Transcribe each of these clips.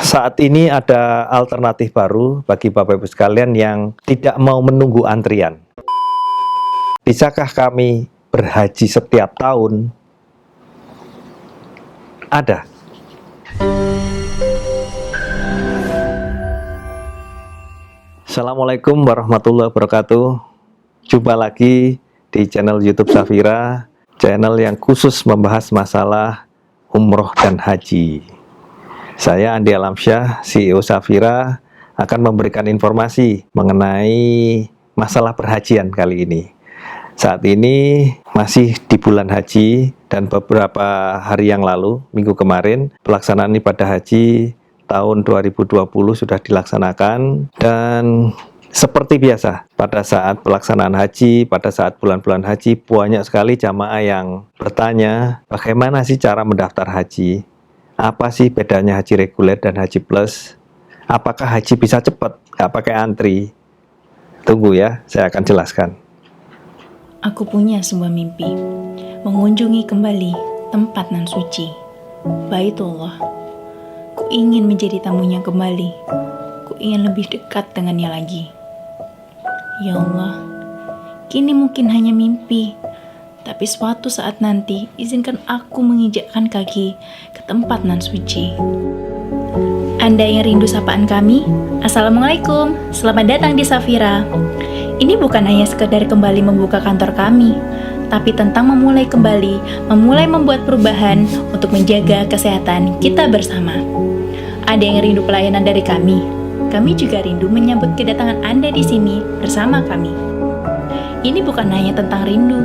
Saat ini ada alternatif baru bagi Bapak Ibu sekalian yang tidak mau menunggu antrian. Bisakah kami berhaji setiap tahun? Ada. Assalamualaikum warahmatullahi wabarakatuh. Jumpa lagi di channel YouTube Safira, channel yang khusus membahas masalah umroh dan haji. Saya Andi Alamsyah, CEO Safira, akan memberikan informasi mengenai masalah perhajian kali ini. Saat ini masih di bulan haji dan beberapa hari yang lalu, minggu kemarin, pelaksanaan ibadah haji tahun 2020 sudah dilaksanakan. Dan seperti biasa, pada saat pelaksanaan haji, pada saat bulan-bulan haji, banyak sekali jamaah yang bertanya, bagaimana sih cara mendaftar haji? Apa sih bedanya haji reguler dan haji plus? Apakah haji bisa cepat, nggak pakai antri? Tunggu ya, saya akan jelaskan. Aku punya sebuah mimpi, mengunjungi kembali tempat nan suci, Baitullah. Ku ingin menjadi tamunya kembali, ku ingin lebih dekat dengannya lagi. Ya Allah, kini mungkin hanya mimpi, tapi suatu saat nanti izinkan aku menginjakkan kaki ke tempat nan suci. Anda yang rindu sapaan kami, Assalamualaikum, selamat datang di Safira. Ini bukan hanya sekedar kembali membuka kantor kami, tapi tentang memulai kembali, memulai membuat perubahan untuk menjaga kesehatan kita bersama. Ada yang rindu pelayanan dari kami juga rindu menyambut kedatangan Anda di sini bersama kami. Ini bukan hanya tentang rindu,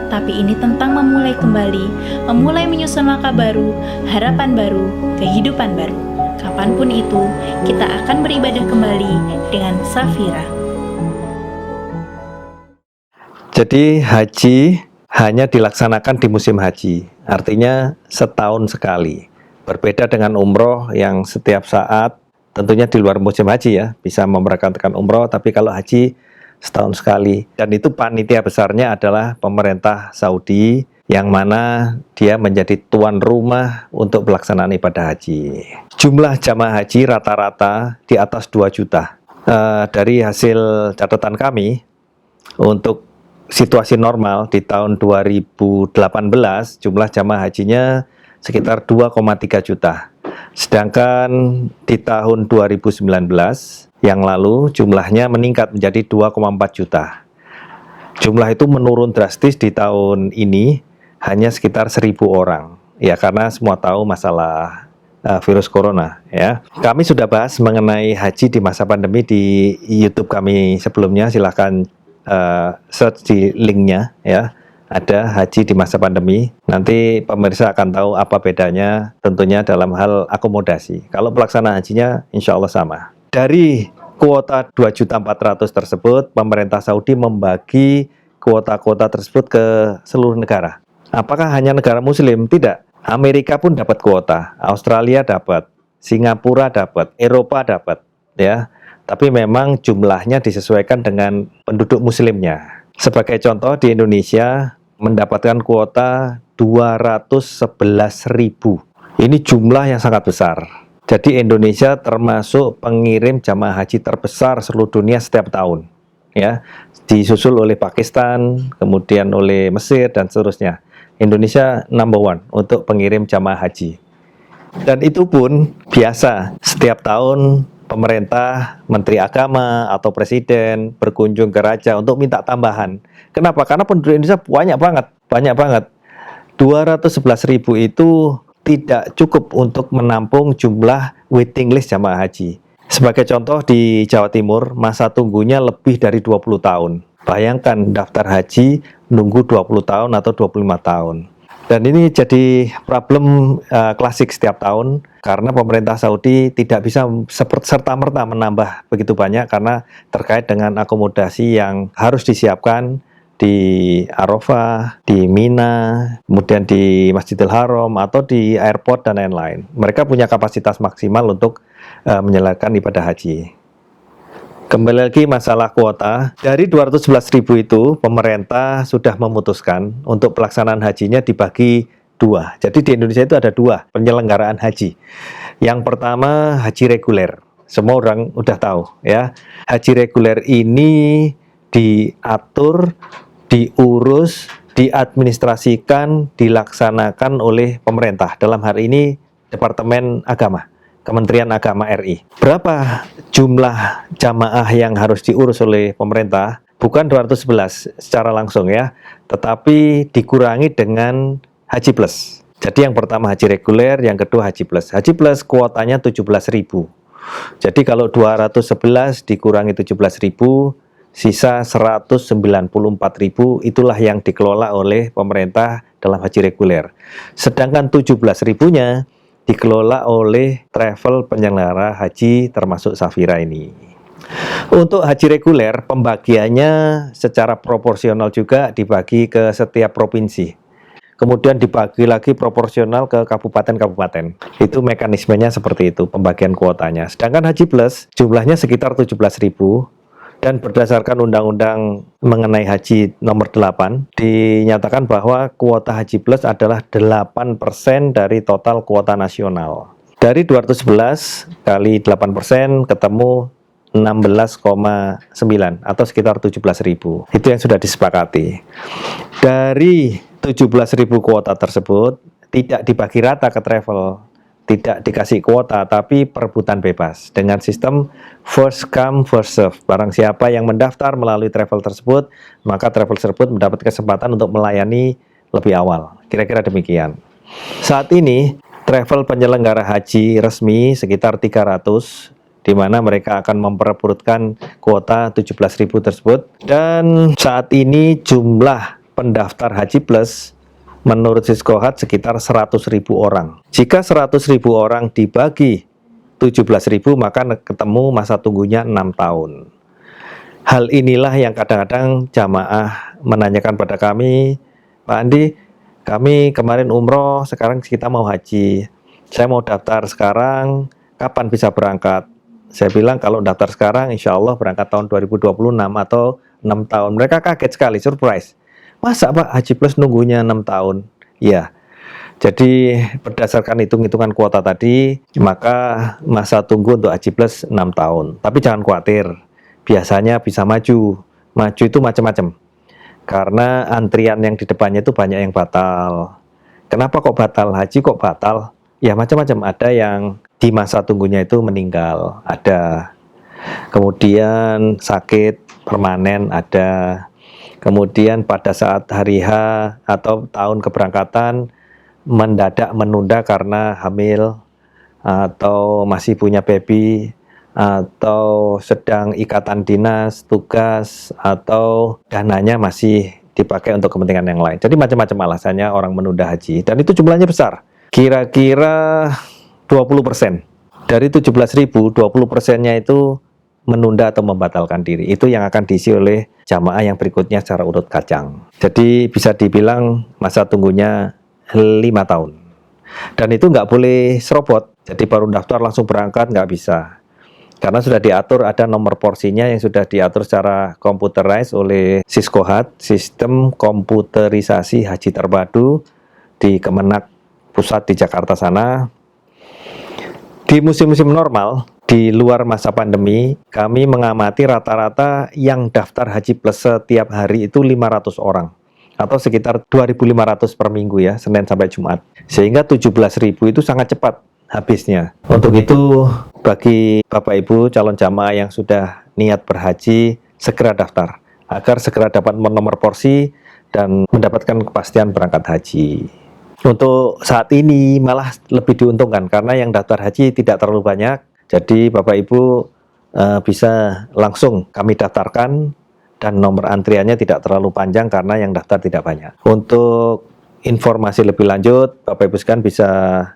tapi ini tentang memulai kembali, memulai menyusun langkah baru, harapan baru, kehidupan baru. Kapanpun itu, kita akan beribadah kembali dengan Safira. Jadi haji hanya dilaksanakan di musim haji, artinya setahun sekali. Berbeda dengan umroh yang setiap saat, tentunya di luar musim haji ya, bisa memberangkatkan umroh, tapi kalau haji setahun sekali. Dan itu panitia besarnya adalah pemerintah Saudi, yang mana dia menjadi tuan rumah untuk pelaksanaan ibadah haji. Jumlah jamaah haji rata-rata di atas 2 juta. Dari hasil catatan kami, untuk situasi normal di tahun 2018, jumlah jamaah hajinya sekitar 2,3 juta. Sedangkan di tahun 2019 yang lalu jumlahnya meningkat menjadi 2,4 juta. Jumlah itu menurun drastis di tahun ini hanya sekitar 1.000 orang. Ya, karena semua tahu masalah virus corona ya. Kami sudah bahas mengenai haji di masa pandemi di YouTube kami sebelumnya, silahkan search di linknya ya. Ada haji di masa pandemi. Nanti pemirsa akan tahu apa bedanya tentunya dalam hal akomodasi. Kalau pelaksanaan hajinya insya Allah sama. Dari kuota 2.400.000 tersebut, pemerintah Saudi membagi kuota-kuota tersebut ke seluruh negara. Apakah hanya negara muslim? Tidak. Amerika pun dapat kuota, Australia dapat, Singapura dapat, Eropa dapat ya. Tapi memang jumlahnya disesuaikan dengan penduduk muslimnya. Sebagai contoh, di Indonesia mendapatkan kuota 211.000. Ini jumlah yang sangat besar. Jadi Indonesia termasuk pengirim jamaah haji terbesar seluruh dunia setiap tahun. Ya, disusul oleh Pakistan, kemudian oleh Mesir dan seterusnya. Indonesia number one untuk pengirim jamaah haji. Dan itu pun biasa, setiap tahun pemerintah, menteri agama atau presiden berkunjung ke raja untuk minta tambahan. Kenapa? Karena penduduk Indonesia banyak banget. 211.000 itu tidak cukup untuk menampung jumlah waiting list jamaah haji. Sebagai contoh, di Jawa Timur masa tunggunya lebih dari 20 tahun. Bayangkan daftar haji nunggu 20 tahun atau 25 tahun. Dan ini jadi problem klasik setiap tahun, karena pemerintah Saudi tidak bisa serta-merta menambah begitu banyak karena terkait dengan akomodasi yang harus disiapkan di Arafah, di Mina, kemudian di Masjidil Haram atau di airport dan lain-lain. Mereka punya kapasitas maksimal untuk menjalankan ibadah haji. Kembali lagi masalah kuota, dari 211.000 itu pemerintah sudah memutuskan untuk pelaksanaan hajinya dibagi dua. Jadi di Indonesia itu ada dua penyelenggaraan haji. Yang pertama haji reguler. Semua orang udah tahu ya. Haji reguler ini diatur, diurus, diadministrasikan, dilaksanakan oleh pemerintah. Dalam hal ini Departemen Agama, Kementerian Agama RI. Berapa jumlah jamaah yang harus diurus oleh pemerintah? Bukan 211 secara langsung ya, tetapi dikurangi dengan Haji Plus. Jadi yang pertama haji reguler, yang kedua haji plus. Haji plus kuotanya 17.000. Jadi kalau 211 dikurangi 17.000, sisa 194.000 itulah yang dikelola oleh pemerintah dalam haji reguler. Sedangkan 17.000-nya dikelola oleh travel penyelenggara haji termasuk Safira ini. Untuk haji reguler, pembagiannya secara proporsional juga dibagi ke setiap provinsi. Kemudian dibagi lagi proporsional ke kabupaten-kabupaten. Itu mekanismenya seperti itu, pembagian kuotanya. Sedangkan haji plus jumlahnya sekitar 17.000 dan berdasarkan undang-undang mengenai haji nomor 8 dinyatakan bahwa kuota haji plus adalah 8% dari total kuota nasional. Dari 211 kali 8% ketemu 16,9 atau sekitar 17.000. Itu yang sudah disepakati. Dari 17.000 kuota tersebut tidak dibagi rata ke travel, tidak dikasih kuota, tapi perebutan bebas dengan sistem first come first serve. Barang siapa yang mendaftar melalui travel tersebut, maka travel tersebut mendapat kesempatan untuk melayani lebih awal. Kira-kira demikian. Saat ini travel penyelenggara haji resmi sekitar 300, di mana mereka akan memperebutkan kuota 17.000 tersebut. Dan saat ini jumlah pendaftar haji plus menurut Siskohat sekitar 100.000 orang. Jika 100.000 orang dibagi 17.000, maka ketemu masa tunggunya 6 tahun. Hal inilah yang kadang-kadang jamaah menanyakan pada kami, Pak Andi, kami kemarin umroh, sekarang kita mau haji. Saya mau daftar sekarang, kapan bisa berangkat? Saya bilang kalau daftar sekarang, insya Allah berangkat tahun 2026 atau 6 tahun. Mereka kaget sekali, surprise. Masa Pak Haji Plus nunggunya 6 tahun? Ya, jadi berdasarkan hitung-hitungan kuota tadi, maka masa tunggu untuk Haji Plus 6 tahun. Tapi jangan khawatir, biasanya bisa maju. Maju itu macam-macam. Karena antrian yang di depannya itu banyak yang batal. Kenapa kok batal? Haji kok batal? Ya macam-macam, ada yang di masa tunggunya itu meninggal, ada. Kemudian sakit permanen, ada. Kemudian pada saat hari H atau tahun keberangkatan mendadak menunda karena hamil atau masih punya baby atau sedang ikatan dinas, tugas, atau dananya masih dipakai untuk kepentingan yang lain. Jadi macam-macam alasannya orang menunda haji, dan itu jumlahnya besar. Kira-kira 20%. Dari 17.000, 20%-nya itu menunda atau membatalkan diri. Itu yang akan diisi oleh jamaah yang berikutnya secara urut kacang. Jadi bisa dibilang masa tunggunya 5 tahun. Dan itu nggak boleh serobot. Jadi baru daftar langsung berangkat, nggak bisa. Karena sudah diatur, ada nomor porsinya yang sudah diatur secara computerized oleh Siskohat, Sistem Komputerisasi Haji Terpadu di Kemenak Pusat di Jakarta sana. Di musim-musim normal, di luar masa pandemi, kami mengamati rata-rata yang daftar haji plus setiap hari itu 500 orang. Atau sekitar 2.500 per minggu ya, Senin sampai Jumat. Sehingga 17.000 itu sangat cepat habisnya. Untuk itu, bagi Bapak Ibu calon jamaah yang sudah niat berhaji, segera daftar. Agar segera dapat nomor porsi dan mendapatkan kepastian berangkat haji. Untuk saat ini malah lebih diuntungkan karena yang daftar haji tidak terlalu banyak. Jadi Bapak Ibu bisa langsung kami daftarkan dan nomor antriannya tidak terlalu panjang karena yang daftar tidak banyak. Untuk informasi lebih lanjut, Bapak Ibu sekalian bisa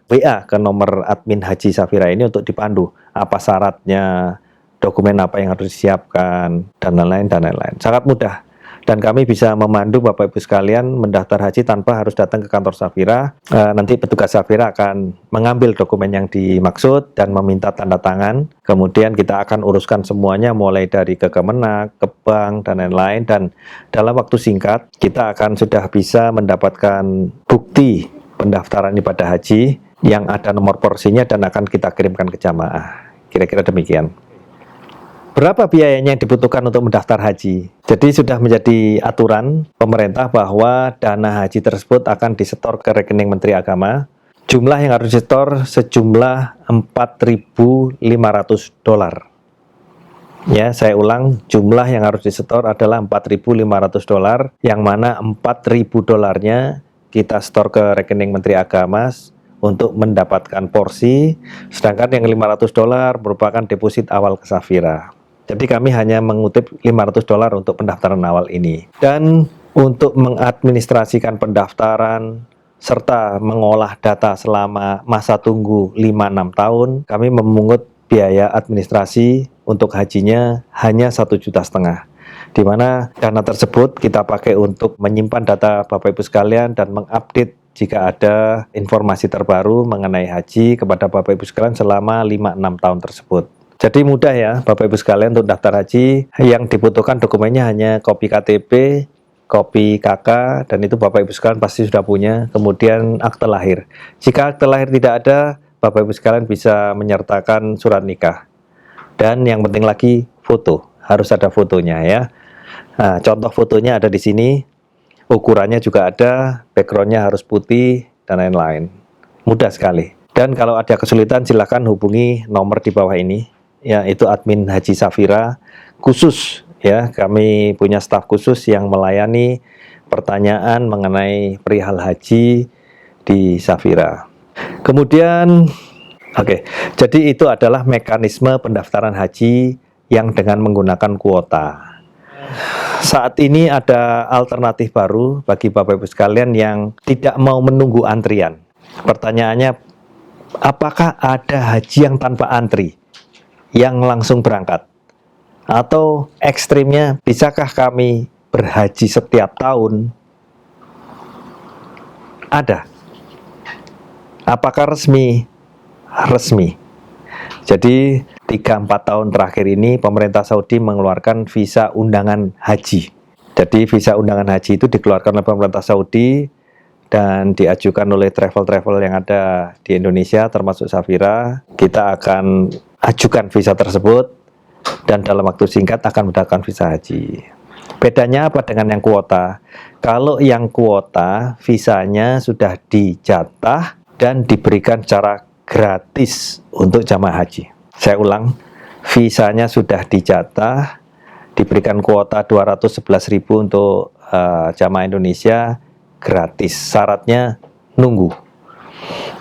WA ke nomor admin Haji Safira ini untuk dipandu apa syaratnya, dokumen apa yang harus disiapkan, dan lain-lain dan lain-lain. Sangat mudah. Dan kami bisa memandu Bapak Ibu sekalian mendaftar haji tanpa harus datang ke kantor Safira. Nanti petugas Safira akan mengambil dokumen yang dimaksud dan meminta tanda tangan. Kemudian kita akan uruskan semuanya mulai dari ke Kemenak, ke bank, dan lain-lain. Dan dalam waktu singkat kita akan sudah bisa mendapatkan bukti pendaftaran ibadah haji yang ada nomor porsinya dan akan kita kirimkan ke jamaah. Kira-kira demikian. Berapa biayanya yang dibutuhkan untuk mendaftar haji? Jadi sudah menjadi aturan pemerintah bahwa dana haji tersebut akan disetor ke rekening Menteri Agama. Jumlah yang harus disetor sejumlah $4.500. Ya, saya ulang, jumlah yang harus disetor adalah $4.500, yang mana $4.000-nya kita setor ke rekening Menteri Agama untuk mendapatkan porsi, sedangkan yang $500 merupakan deposit awal ke Safira. Jadi kami hanya mengutip $500 untuk pendaftaran awal ini. Dan untuk mengadministrasikan pendaftaran serta mengolah data selama masa tunggu 5-6 tahun, kami memungut biaya administrasi untuk hajinya hanya 1,5 juta, di mana dana tersebut kita pakai untuk menyimpan data Bapak Ibu sekalian dan mengupdate jika ada informasi terbaru mengenai haji kepada Bapak Ibu sekalian selama 5-6 tahun tersebut. Jadi mudah ya Bapak Ibu sekalian untuk daftar haji, yang dibutuhkan dokumennya hanya kopi KTP, kopi KK, dan itu Bapak Ibu sekalian pasti sudah punya, kemudian akte lahir. Jika akte lahir tidak ada, Bapak Ibu sekalian bisa menyertakan surat nikah. Dan yang penting lagi foto, harus ada fotonya ya. Nah, contoh fotonya ada di sini, ukurannya juga ada, backgroundnya harus putih dan lain-lain. Mudah sekali. Dan kalau ada kesulitan silakan hubungi nomor di bawah ini, ya, itu admin Haji Safira khusus ya. Kami punya staf khusus yang melayani pertanyaan mengenai perihal haji di Safira. Kemudian, jadi itu adalah mekanisme pendaftaran haji yang dengan menggunakan kuota. Saat ini ada alternatif baru bagi Bapak Ibu sekalian yang tidak mau menunggu antrian. Pertanyaannya, apakah ada haji yang tanpa antri, yang langsung berangkat? Atau ekstrimnya, bisakah kami berhaji setiap tahun? Ada. Apakah resmi? Resmi. Jadi 3-4 tahun terakhir ini pemerintah Saudi mengeluarkan visa undangan haji. Jadi visa undangan haji itu dikeluarkan oleh pemerintah Saudi dan diajukan oleh travel-travel yang ada di Indonesia termasuk Safira. Kita akan ajukan visa tersebut dan dalam waktu singkat akan mendapatkan visa haji. Bedanya apa dengan yang kuota? Kalau yang kuota visanya sudah dijatah dan diberikan secara gratis untuk jamaah haji. Saya ulang, visanya sudah dijatah, diberikan kuota 211.000 untuk jamaah Indonesia, gratis. Syaratnya nunggu.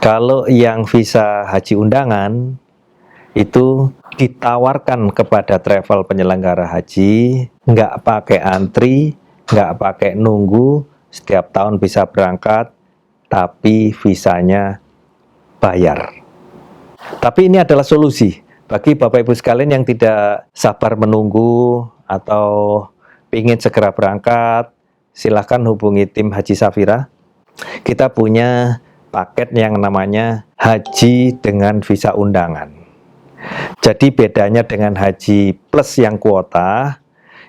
Kalau yang visa haji undangan itu ditawarkan kepada travel penyelenggara haji, nggak pakai antri, nggak pakai nunggu, setiap tahun bisa berangkat, tapi visanya bayar. Tapi ini adalah solusi bagi Bapak Ibu sekalian yang tidak sabar menunggu atau ingin segera berangkat. Silahkan hubungi tim Haji Safira. Kita punya paket yang namanya haji dengan visa undangan. Jadi bedanya dengan haji plus yang kuota,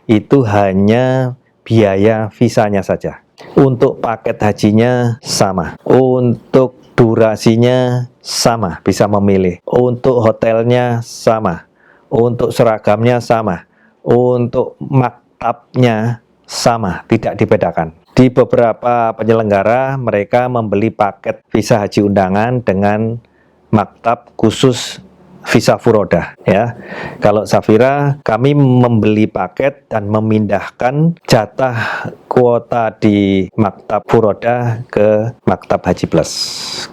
itu hanya biaya visanya saja. Untuk paket hajinya sama, untuk durasinya sama, bisa memilih. Untuk hotelnya sama, untuk seragamnya sama, untuk maktabnya sama, tidak dibedakan. Di beberapa penyelenggara mereka membeli paket visa haji undangan dengan maktab khusus visa furodah ya. Kalau Safira kami membeli paket dan memindahkan jatah kuota di maktab furodah ke maktab haji plus.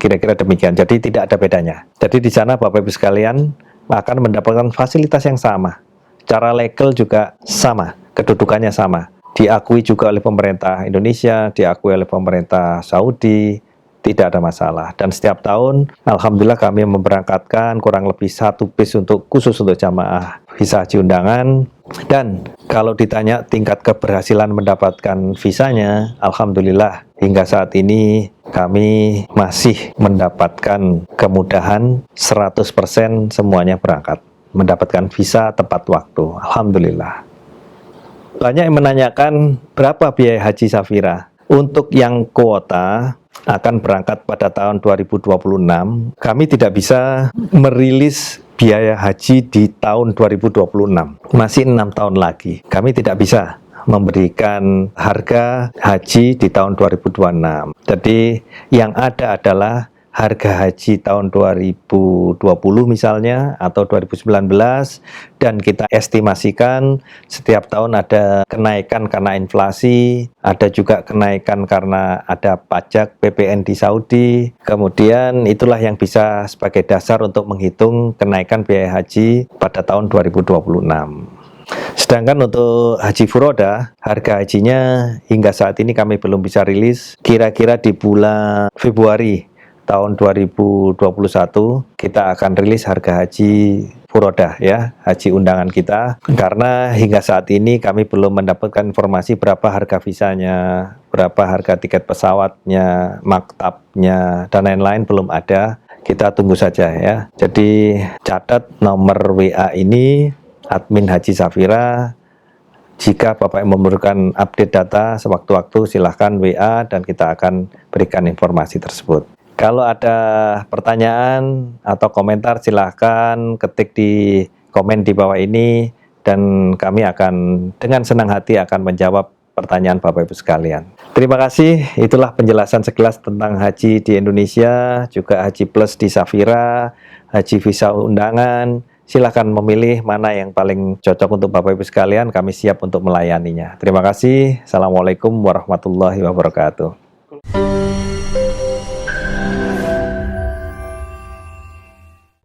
Kira-kira demikian. Jadi tidak ada bedanya. Jadi di sana Bapak Ibu sekalian akan mendapatkan fasilitas yang sama. Cara legal juga sama, kedudukannya sama. Diakui juga oleh pemerintah Indonesia, diakui oleh pemerintah Saudi. Tidak ada masalah. Dan setiap tahun alhamdulillah kami memberangkatkan kurang lebih 1 bis khusus untuk jamaah visa haji undangan. Dan kalau ditanya tingkat keberhasilan mendapatkan visanya, alhamdulillah hingga saat ini kami masih mendapatkan kemudahan 100% semuanya berangkat, mendapatkan visa tepat waktu. Alhamdulillah. Banyak yang menanyakan berapa biaya haji Safira. Untuk yang kuota akan berangkat pada tahun 2026, kami tidak bisa merilis biaya haji di tahun 2026. Masih 6 tahun lagi. Kami tidak bisa memberikan harga haji di tahun 2026. Jadi yang ada adalah harga haji tahun 2020 misalnya atau 2019, dan kita estimasikan setiap tahun ada kenaikan karena inflasi, ada juga kenaikan karena ada pajak PPN di Saudi. Kemudian itulah yang bisa sebagai dasar untuk menghitung kenaikan biaya haji pada tahun 2026. Sedangkan untuk haji furoda, harga hajinya hingga saat ini kami belum bisa rilis. Kira-kira di bulan Februari tahun 2021 kita akan rilis harga haji furoda ya, haji undangan kita, karena hingga saat ini kami belum mendapatkan informasi berapa harga visanya, berapa harga tiket pesawatnya, maktabnya, dan lain-lain belum ada. Kita tunggu saja ya. Jadi catat nomor WA ini, admin Haji Safira. Jika Bapak memerlukan update data sewaktu-waktu, silahkan WA dan kita akan berikan informasi tersebut. Kalau ada pertanyaan atau komentar, silahkan ketik di komen di bawah ini dan kami akan dengan senang hati akan menjawab pertanyaan Bapak Ibu sekalian. Terima kasih, itulah penjelasan sekilas tentang haji di Indonesia, juga haji plus di Safira, haji visa undangan. Silahkan memilih mana yang paling cocok untuk Bapak Ibu sekalian, kami siap untuk melayaninya. Terima kasih, Assalamualaikum warahmatullahi wabarakatuh.